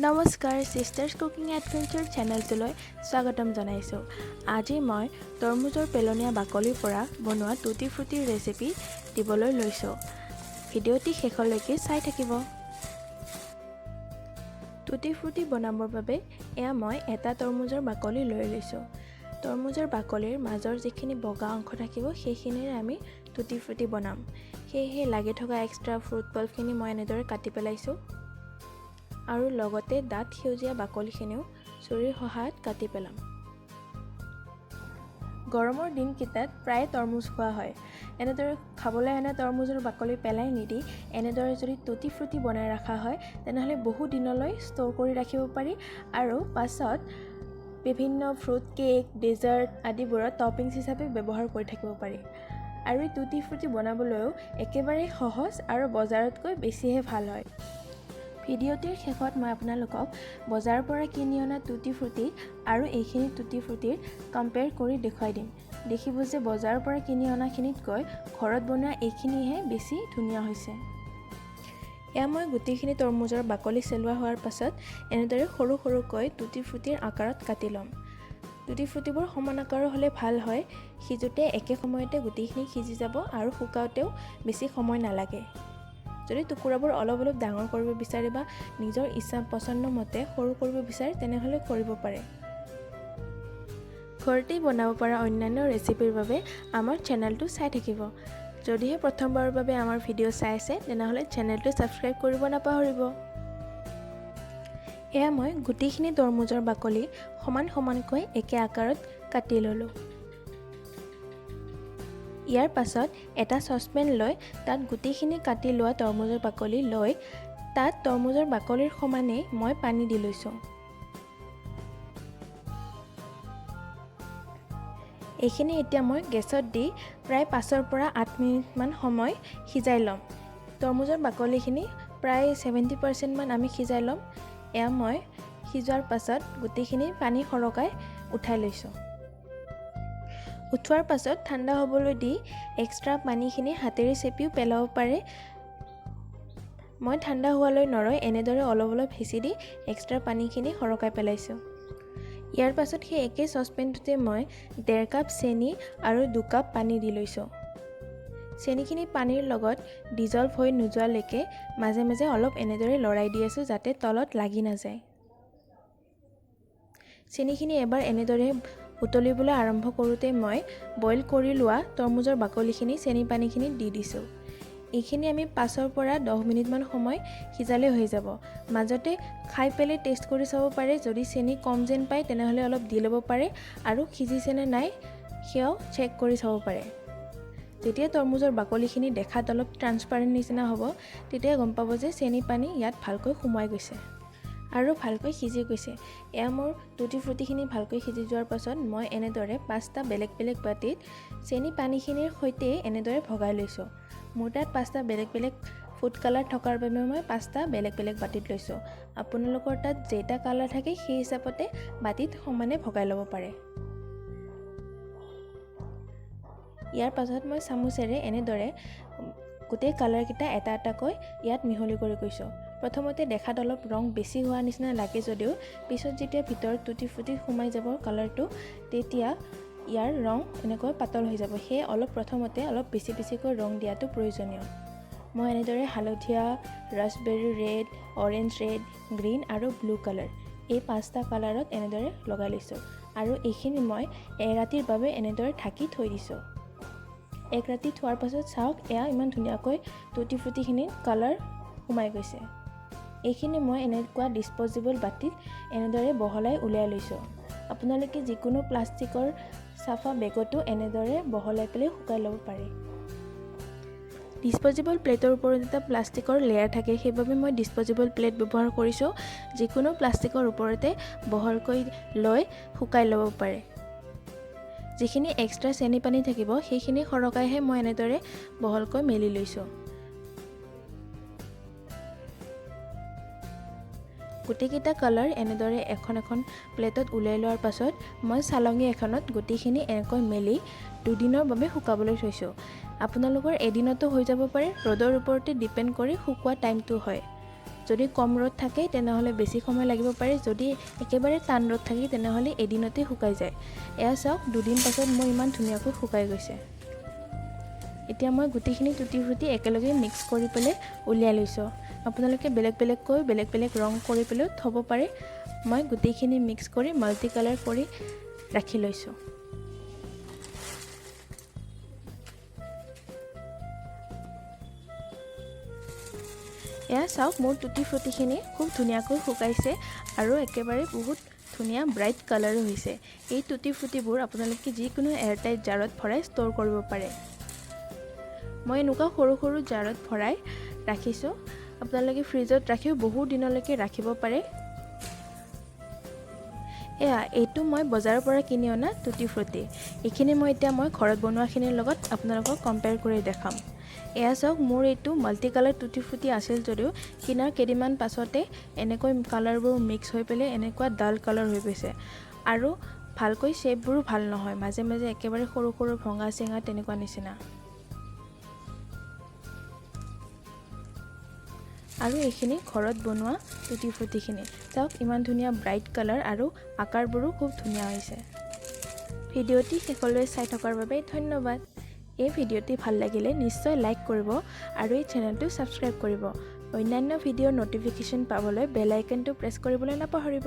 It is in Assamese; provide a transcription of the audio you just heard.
নমস্কাৰ সিষ্টাৰ্ছ কুকিং এডভেঞ্চাৰ চেনেলটোলৈ স্বাগতম জনাইছোঁ। আজি মই তৰমুজৰ পেলনীয়া বাকলিৰ পৰা বনোৱা টুটি ফ্ৰুটিৰ ৰেচিপি দিবলৈ লৈছোঁ। ভিডিঅ'টি শেষলৈকে চাই থাকিব। টুটি ফ্ৰুটি বনাবৰ বাবে এয়া মই এটা তৰমুজৰ বাকলি লৈ লৈছোঁ। তৰমুজৰ বাকলিৰ মাজৰ যিখিনি বগা অংশ থাকিব সেইখিনিৰে আমি টুটি ফ্ৰুটি বনাম। সেয়েহে লাগি থকা এক্সট্ৰা ফ্ৰুট পাল্পখিনি মই এনেদৰে কাটি পেলাইছোঁ আৰু লগতে ডাঠ সেউজীয়া বাকলিখিনিও ছুৰীৰ সহায়ত কাটি পেলাম। গৰমৰ দিনকেইটাত প্ৰায় তৰমুজ খোৱা হয়। এনেদৰে খাবলৈ অনা তৰমুজৰ বাকলি পেলাই নিদি এনেদৰে যদি টুটি ফ্ৰুটি বনাই ৰখা হয় তেনেহ'লে বহু দিনলৈ ষ্ট'ৰ কৰি ৰাখিব পাৰি আৰু পাছত বিভিন্ন ফ্ৰুট কেক, ডেজাৰ্ট আদিবোৰত টপিংছ হিচাপে ব্যৱহাৰ কৰি থাকিব পাৰি। আৰু এই টুটি ফ্ৰুটি বনাবলৈও একেবাৰে সহজ আৰু বজাৰতকৈ বেছিহে ভাল হয়। ভিডিঅ'টিৰ শেষত মই আপোনালোকক বজাৰৰ পৰা কিনি অনা টুটি ফ্ৰুটি আৰু এইখিনি টুটি ফ্ৰুটিৰ কম্পেয়াৰ কৰি দেখুৱাই দিম। দেখিব যে বজাৰৰ পৰা কিনি অনাখিনিতকৈ ঘৰত বনোৱা এইখিনিহে বেছি ধুনীয়া হৈছে। এয়া মই গোটেইখিনি তৰমুজৰ বাকলি চেলোৱা হোৱাৰ পাছত এনেদৰে সৰু সৰুকৈ টুটি ফ্ৰুটিৰ আকাৰত কাটি ল'ম। টুটি ফ্ৰুটিবোৰ সমান আকাৰৰ হ'লে ভাল হয়। সিজোতে একে সময়তে গোটেইখিনি সিজি যাব আৰু শুকাওঁতেও বেছি সময় নালাগে। যদি টুকুৰাবোৰ অলপ ডাঙৰ কৰিব বিচাৰে বা নিজৰ ইচ্ছা পচন্দ মতে সৰু কৰিব বিচাৰে তেনেহ'লে কৰিব পাৰে। ঘৰতেই বনাব পৰা অন্যান্য ৰেচিপিৰ বাবে আমাৰ চেনেলটো চাই থাকিব। যদিহে প্ৰথমবাৰৰ বাবে আমাৰ ভিডিঅ' চাই আছে তেনেহ'লে চেনেলটো ছাবস্ক্ৰাইব কৰিব নাপাহৰিব। এয়া মই গোটেইখিনি তৰমুজৰ বাকলি সমানকৈ একে আকাৰত কাটি ল'লোঁ। ইয়াৰ পাছত এটা চচপেন লৈ তাত গোটেইখিনি কাটি লোৱা তৰমুজৰ বাকলি লৈ তাত তৰমুজৰ বাকলিৰ সমানেই মই পানী দি লৈছোঁ। এইখিনি এতিয়া মই গেছত দি প্ৰায় 5 পৰা 8 মিনিটমান সময় সিজাই ল'ম। তৰমুজৰ বাকলিখিনি প্ৰায় 70% মান আমি সিজাই ল'ম। এয়া মই সিজোৱাৰ পাছত গোটেইখিনি পানী সৰকাই উঠাই লৈছোঁ। উঠোৱাৰ পাছত ঠাণ্ডা হ'বলৈ দি এক্সট্ৰা পানীখিনি হাতেৰে চেপিও পেলাব পাৰে। মই ঠাণ্ডা হোৱালৈ নৰয় এনেদৰে অলপ হেঁচি দি এক্সট্ৰা পানীখিনি সৰকাই পেলাইছোঁ। ইয়াৰ পাছত সেই একে চচপেনটোতে মই 1.5 কাপ চেনি আৰু 2 কাপ পানী দি লৈছোঁ। চেনিখিনি পানীৰ লগত ডিজল্ভ হৈ নোযোৱালৈকে মাজে মাজে অলপ এনেদৰে লৰাই দি আছোঁ যাতে তলত লাগি নাযায়। চেনিখিনি এবাৰ এনেদৰে উতলিবলৈ আৰম্ভ কৰোঁতে মই বইল কৰি লোৱা তৰমুজৰ বাকলিখিনি চেনি পানীখিনিত দি দিছোঁ। এইখিনি আমি 5 পৰা 10 মিনিটমান সময় সিজালে হৈ যাব। মাজতে খাই পেলাই টেষ্ট কৰি চাব পাৰে। যদি চেনি কম যেন পায় তেনেহ'লে অলপ দি ল'ব পাৰে আৰু সিজিছেনে নাই সেয়াও চেক কৰি চাব পাৰে। যেতিয়া তৰমুজৰ বাকলিখিনি দেখাত অলপ ট্ৰান্সপাৰেণ্ট নিচিনা হ'ব তেতিয়া গম পাব যে চেনি পানী ইয়াত ভালকৈ সোমাই গৈছে আৰু ভালকৈ সিজি গৈছে। এয়া মোৰ টুটি ফ্ৰুটিখিনি ভালকৈ সিজি যোৱাৰ পাছত মই এনেদৰে 5টা বেলেগ বাতিত চেনি পানীখিনিৰ সৈতে এনেদৰে ভগাই লৈছোঁ। মোৰ তাত 5টা বেলেগ ফুড কালাৰ থকাৰ বাবে মই 5টা বেলেগ বাতিত লৈছোঁ। আপোনালোকৰ তাত যেইটা কালাৰ থাকে সেই হিচাপতে বাতিত সমানে ভগাই ল'ব পাৰে। ইয়াৰ পাছত মই চামুচেৰে এনেদৰে গোটেই কালাৰকেইটা এটা এটাকৈ ইয়াত মিহলি কৰি গৈছোঁ। প্ৰথমতে দেখাত অলপ ৰং বেছি হোৱা নিচিনা লাগে যদিও পিছত যেতিয়া ভিতৰত টুটি ফ্ৰুটি সোমাই যাব কালাৰটো তেতিয়া ইয়াৰ ৰং এনেকৈ পাতল হৈ যাব। সেয়ে প্ৰথমতে অলপ বেছিকৈ ৰং দিয়াটো প্ৰয়োজনীয়। মই এনেদৰে হালধীয়া, raspberry red, orange red, green আৰু ব্লু কালাৰ এই 5টা কালাৰত এনেদৰে লগাই লৈছোঁ আৰু এইখিনি মই এৰাতিৰ বাবে এনেদৰে ঢাকি থৈ দিছোঁ। এক ৰাতি থোৱাৰ পাছত চাওক এয়া ইমান ধুনীয়াকৈ টুটি ফ্ৰুটিখিনিত কালাৰ সোমাই গৈছে। এইখিনি মই এনেকুৱা ডিছপ'জেবল বাতিত এনেদৰে বহলাই উলিয়াই লৈছোঁ। আপোনালোকে যিকোনো প্লাষ্টিকৰ চাফা বেগতো এনেদৰে বহলাই পেলাই শুকাই ল'ব পাৰে। ডিছপ'জেবল প্লেটৰ ওপৰত এটা প্লাষ্টিকৰ লেয়াৰ থাকে সেইবাবে মই ডিছপ'জেবল প্লেট ব্যৱহাৰ কৰিছোঁ। যিকোনো প্লাষ্টিকৰ ওপৰতে বহলকৈ লৈ শুকাই ল'ব পাৰে। যিখিনি এক্সট্ৰা চেনি পানী থাকিব সেইখিনি সৰকাইহে মই এনেদৰে বহলকৈ মেলি লৈছোঁ। গোটেইকেইটা কালাৰ এনেদৰে এখন প্লেটত উলিয়াই লোৱাৰ পাছত মই চালনী এখনত গোটেইখিনি এনেকৈ মেলি 2 দিনৰ বাবে শুকাবলৈ থৈছোঁ। আপোনালোকৰ এদিনতো হৈ যাব পাৰে, ৰ'দৰ ওপৰতে ডিপেণ্ড কৰি শুকোৱা টাইমটো হয়। যদি কম ৰ'দ থাকে তেনেহ'লে বেছি সময় লাগিব পাৰে, যদি একেবাৰে টান ৰ'দ থাকে তেনেহ'লে এদিনতে শুকাই যায়। এয়া চাওক 2 দিন পাছত মোৰ ইমান ধুনীয়াকৈ শুকাই গৈছে। এতিয়া মই গোটেইখিনি টুটি ফ্ৰুটি একেলগে মিক্স কৰি পেলাই উলিয়াই লৈছোঁ। আপোনালোকে বেলেগ বেলেগকৈ বেলেগ বেলেগ ৰং কৰি পেলাই থ'ব পাৰে। মই গোটেইখিনি মিক্স কৰি মাল্টি কালাৰ কৰি ৰাখি লৈছোঁ। এয়া চাওক মোৰ টুটি ফ্ৰুটিখিনি খুব ধুনীয়াকৈ শুকাইছে আৰু একেবাৰে বহুত ধুনীয়া ব্ৰাইট কালাৰো হৈছে। এই টুটি ফ্ৰুটিবোৰ আপোনালোকে যিকোনো এয়াৰটাইট জাৰত ভৰাই ষ্ট'ৰ কৰিব পাৰে। মই এনেকুৱা সৰু সৰু জাৰত ভৰাই ৰাখিছোঁ। আপোনালোকে ফ্ৰিজত ৰাখিও বহু দিনলৈকে ৰাখিব পাৰে। এইটো মই বজাৰৰ পৰা কিনি অনা টুটি ফ্ৰুটি। এইখিনি মই ঘৰত বনোৱাখিনিৰ লগত আপোনালোকক কম্পেয়াৰ কৰি দেখাম। এয়া চাওক মোৰ এইটো মাল্টি কালাৰ টুটি ফ্ৰুটি আছিল যদিও কিনাৰ কেইদিনমান পাছতে এনেকৈ কালাৰবোৰ মিক্স হৈ পেলাই এনেকুৱা ডাল কালাৰ হৈ গৈছে আৰু ভালকৈ শ্বেপবোৰো ভাল নহয়, মাজে মাজে একেবাৰে সৰু সৰু ভঙা চিঙা তেনেকুৱা নিচিনা। আৰু এইখিনি ঘৰত বনোৱা টুটি ফ্ৰুটিখিনি চাওক ইমান ধুনীয়া ব্ৰাইট কালাৰ আৰু আকাৰবোৰো খুব ধুনীয়া হৈছে। ভিডিঅ'টি শেষলৈ চাই থকাৰ বাবে ধন্যবাদ। এই ভিডিঅ'টি ভাল লাগিলে নিশ্চয় লাইক কৰিব আৰু এই চেনেলটো ছাবস্ক্ৰাইব কৰিব। অন্যান্য ভিডিঅ'ৰ ন'টিফিকেশ্যন পাবলৈ বেল আইকনটো প্ৰেছ কৰিবলৈ নাপাহৰিব।